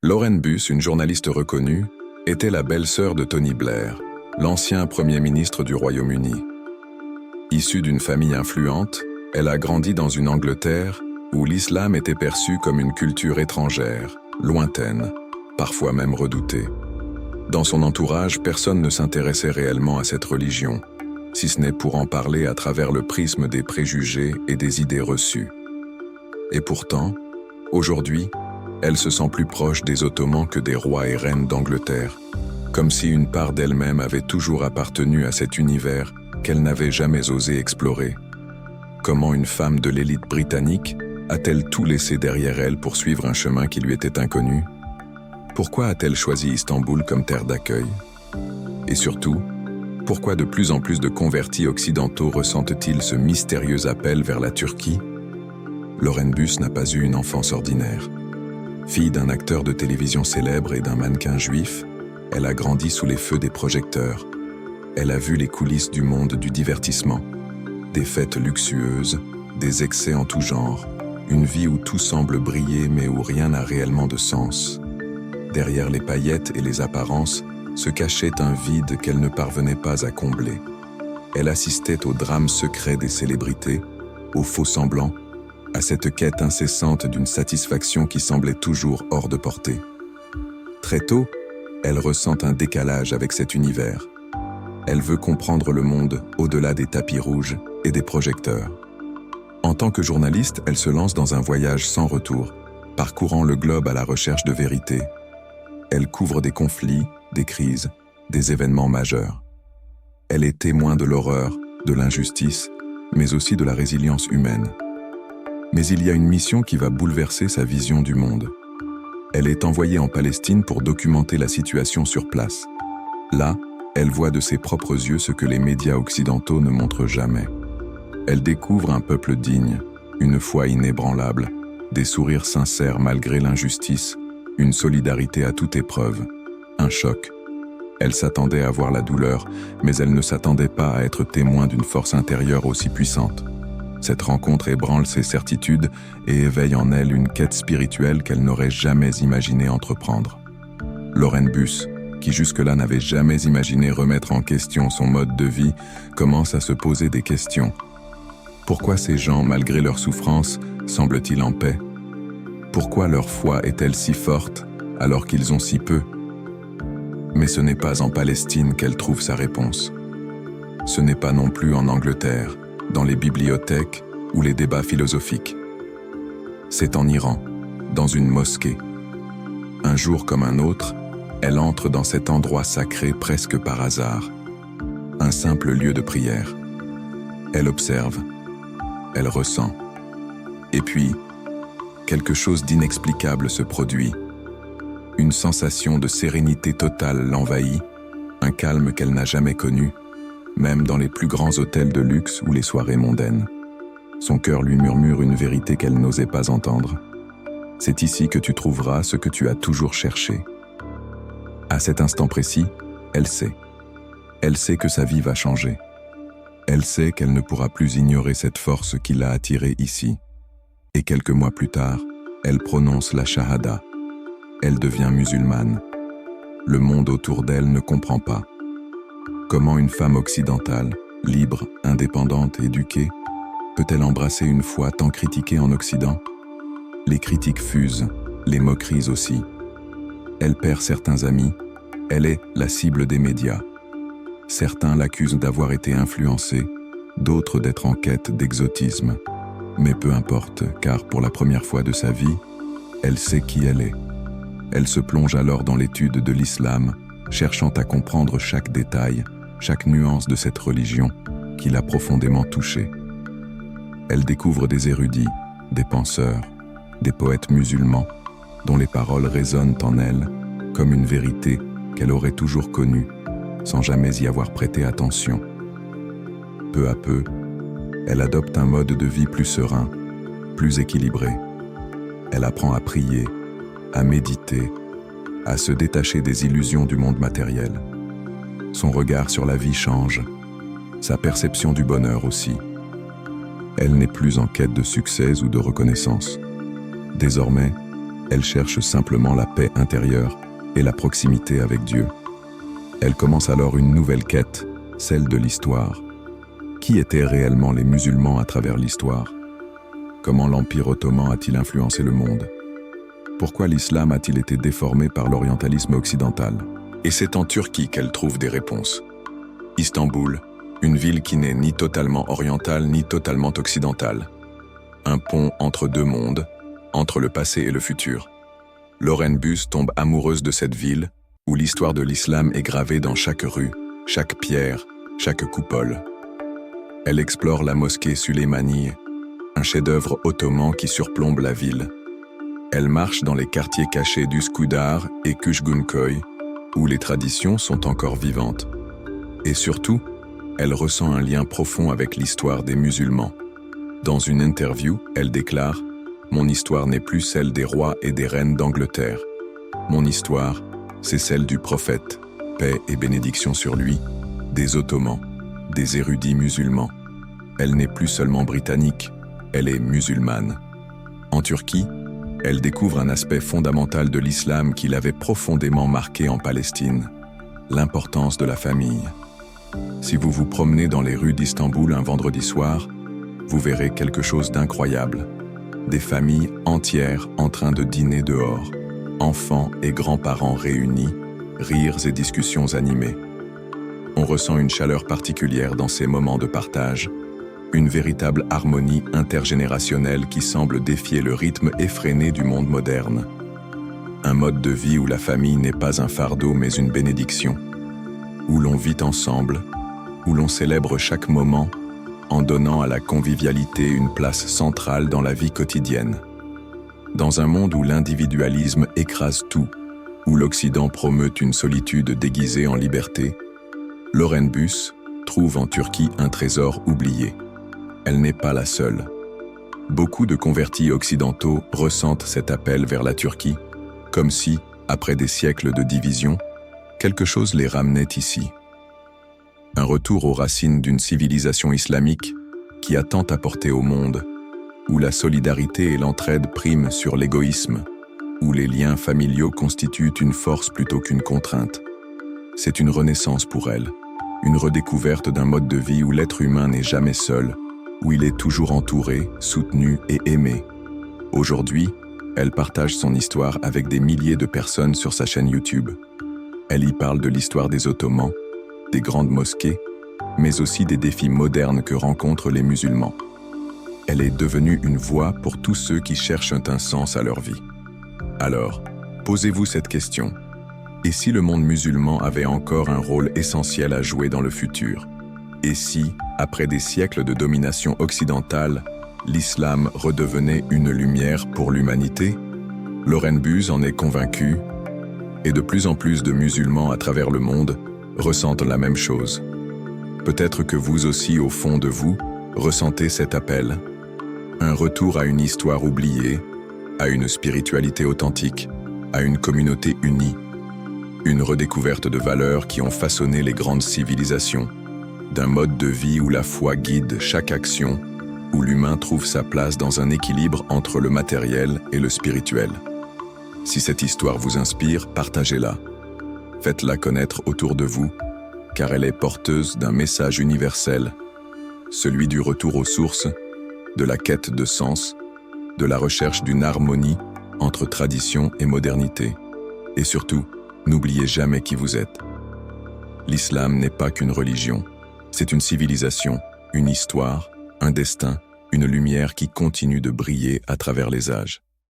Lauren Buss, une journaliste reconnue, était la belle-sœur de Tony Blair, l'ancien Premier ministre du Royaume-Uni. Issue d'une famille influente, elle a grandi dans une Angleterre où l'islam était perçu comme une culture étrangère, lointaine, parfois même redoutée. Dans son entourage, personne ne s'intéressait réellement à cette religion, si ce n'est pour en parler à travers le prisme des préjugés et des idées reçues. Et pourtant, aujourd'hui, elle se sent plus proche des Ottomans que des rois et reines d'Angleterre, comme si une part d'elle-même avait toujours appartenu à cet univers qu'elle n'avait jamais osé explorer. Comment une femme de l'élite britannique a-t-elle tout laissé derrière elle pour suivre un chemin qui lui était inconnu? Pourquoi a-t-elle choisi Istanbul comme terre d'accueil? Et surtout, pourquoi de plus en plus de convertis occidentaux ressentent-ils ce mystérieux appel vers la Turquie? Lauren Buss n'a pas eu une enfance ordinaire. Fille d'un acteur de télévision célèbre et d'un mannequin juif, elle a grandi sous les feux des projecteurs. Elle a vu les coulisses du monde du divertissement, des fêtes luxueuses, des excès en tout genre, une vie où tout semble briller mais où rien n'a réellement de sens. Derrière les paillettes et les apparences se cachait un vide qu'elle ne parvenait pas à combler. Elle assistait au drame secret des célébrités, aux faux-semblants, à cette quête incessante d'une satisfaction qui semblait toujours hors de portée. Très tôt, elle ressent un décalage avec cet univers. Elle veut comprendre le monde au-delà des tapis rouges et des projecteurs. En tant que journaliste, elle se lance dans un voyage sans retour, parcourant le globe à la recherche de vérité. Elle couvre des conflits, des crises, des événements majeurs. Elle est témoin de l'horreur, de l'injustice, mais aussi de la résilience humaine. Mais il y a une mission qui va bouleverser sa vision du monde. Elle est envoyée en Palestine pour documenter la situation sur place. Là, elle voit de ses propres yeux ce que les médias occidentaux ne montrent jamais. Elle découvre un peuple digne, une foi inébranlable, des sourires sincères malgré l'injustice, une solidarité à toute épreuve, un choc. Elle s'attendait à voir la douleur, mais elle ne s'attendait pas à être témoin d'une force intérieure aussi puissante. Cette rencontre ébranle ses certitudes et éveille en elle une quête spirituelle qu'elle n'aurait jamais imaginé entreprendre. Lauren Buss, qui jusque-là n'avait jamais imaginé remettre en question son mode de vie, commence à se poser des questions. Pourquoi ces gens, malgré leur souffrance, semblent-ils en paix? Pourquoi leur foi est-elle si forte alors qu'ils ont si peu? Mais ce n'est pas en Palestine qu'elle trouve sa réponse. Ce n'est pas non plus en Angleterre, dans les bibliothèques ou les débats philosophiques. C'est en Iran, dans une mosquée. Un jour comme un autre, elle entre dans cet endroit sacré presque par hasard, un simple lieu de prière. Elle observe, elle ressent. Et puis, quelque chose d'inexplicable se produit. Une sensation de sérénité totale l'envahit, un calme qu'elle n'a jamais connu, même dans les plus grands hôtels de luxe ou les soirées mondaines. Son cœur lui murmure une vérité qu'elle n'osait pas entendre. C'est ici que tu trouveras ce que tu as toujours cherché. À cet instant précis, elle sait. Elle sait que sa vie va changer. Elle sait qu'elle ne pourra plus ignorer cette force qui l'a attirée ici. Et quelques mois plus tard, elle prononce la shahada. Elle devient musulmane. Le monde autour d'elle ne comprend pas. Comment une femme occidentale, libre, indépendante, éduquée, peut-elle embrasser une foi tant critiquée en Occident? Les critiques fusent, les moqueries aussi. Elle perd certains amis, elle est la cible des médias. Certains l'accusent d'avoir été influencée, d'autres d'être en quête d'exotisme. Mais peu importe, car pour la première fois de sa vie, elle sait qui elle est. Elle se plonge alors dans l'étude de l'islam, cherchant à comprendre chaque détail, chaque nuance de cette religion qui l'a profondément touchée. Elle découvre des érudits, des penseurs, des poètes musulmans, dont les paroles résonnent en elle comme une vérité qu'elle aurait toujours connue, sans jamais y avoir prêté attention. Peu à peu, elle adopte un mode de vie plus serein, plus équilibré. Elle apprend à prier, à méditer, à se détacher des illusions du monde matériel. Son regard sur la vie change, sa perception du bonheur aussi. Elle n'est plus en quête de succès ou de reconnaissance. Désormais, Elle cherche simplement la paix intérieure et la proximité avec Dieu. Elle commence alors une nouvelle quête, celle de l'histoire. Qui étaient réellement les musulmans à travers l'histoire? Comment l'Empire ottoman a-t-il influencé le monde? Pourquoi l'islam a-t-il été déformé par l'orientalisme occidental? Et c'est en Turquie qu'elle trouve des réponses. Istanbul, une ville qui n'est ni totalement orientale ni totalement occidentale. Un pont entre deux mondes, entre le passé et le futur. Lauren Buss tombe amoureuse de cette ville, où l'histoire de l'islam est gravée dans chaque rue, chaque pierre, chaque coupole. Elle explore la mosquée Süleymaniye, un chef-d'œuvre ottoman qui surplombe la ville. Elle marche dans les quartiers cachés d'Üsküdar et Kuşgunköy, où les traditions sont encore vivantes. Et surtout, elle ressent un lien profond avec l'histoire des musulmans. Dans une interview, elle déclare « Mon histoire n'est plus celle des rois et des reines d'Angleterre. Mon histoire, c'est celle du prophète, paix et bénédiction sur lui, des Ottomans, des érudits musulmans. Elle n'est plus seulement britannique, elle est musulmane. » En Turquie, elle découvre un aspect fondamental de l'islam qui l'avait profondément marqué en Palestine, l'importance de la famille. Si vous vous promenez dans les rues d'Istanbul un vendredi soir, vous verrez quelque chose d'incroyable. Des familles entières en train de dîner dehors, enfants et grands-parents réunis, rires et discussions animées. On ressent une chaleur particulière dans ces moments de partage, une véritable harmonie intergénérationnelle qui semble défier le rythme effréné du monde moderne. Un mode de vie où la famille n'est pas un fardeau mais une bénédiction, où l'on vit ensemble, où l'on célèbre chaque moment en donnant à la convivialité une place centrale dans la vie quotidienne. Dans un monde où l'individualisme écrase tout, où l'Occident promeut une solitude déguisée en liberté, Lauren Buss trouve en Turquie un trésor oublié. Elle n'est pas la seule. Beaucoup de convertis occidentaux ressentent cet appel vers la Turquie, comme si, après des siècles de division, quelque chose les ramenait ici. Un retour aux racines d'une civilisation islamique qui a tant apporté au monde, où la solidarité et l'entraide priment sur l'égoïsme, où les liens familiaux constituent une force plutôt qu'une contrainte. C'est une renaissance pour elle, une redécouverte d'un mode de vie où l'être humain n'est jamais seul, où il est toujours entouré, soutenu et aimé. Aujourd'hui, elle partage son histoire avec des milliers de personnes sur sa chaîne YouTube. Elle y parle de l'histoire des Ottomans, des grandes mosquées, mais aussi des défis modernes que rencontrent les musulmans. Elle est devenue une voix pour tous ceux qui cherchent un sens à leur vie. Alors, posez-vous cette question. Et si le monde musulman avait encore un rôle essentiel à jouer dans le futur? Et si, après des siècles de domination occidentale, l'islam redevenait une lumière pour l'humanité? Lauren Buss en est convaincue, et de plus en plus de musulmans à travers le monde ressentent la même chose. Peut-être que vous aussi, au fond de vous, ressentez cet appel. Un retour à une histoire oubliée, à une spiritualité authentique, à une communauté unie. Une redécouverte de valeurs qui ont façonné les grandes civilisations, d'un mode de vie où la foi guide chaque action, où l'humain trouve sa place dans un équilibre entre le matériel et le spirituel. Si cette histoire vous inspire, partagez-la. Faites-la connaître autour de vous, car elle est porteuse d'un message universel, celui du retour aux sources, de la quête de sens, de la recherche d'une harmonie entre tradition et modernité. Et surtout, n'oubliez jamais qui vous êtes. L'islam n'est pas qu'une religion, c'est une civilisation, une histoire, un destin, une lumière qui continue de briller à travers les âges.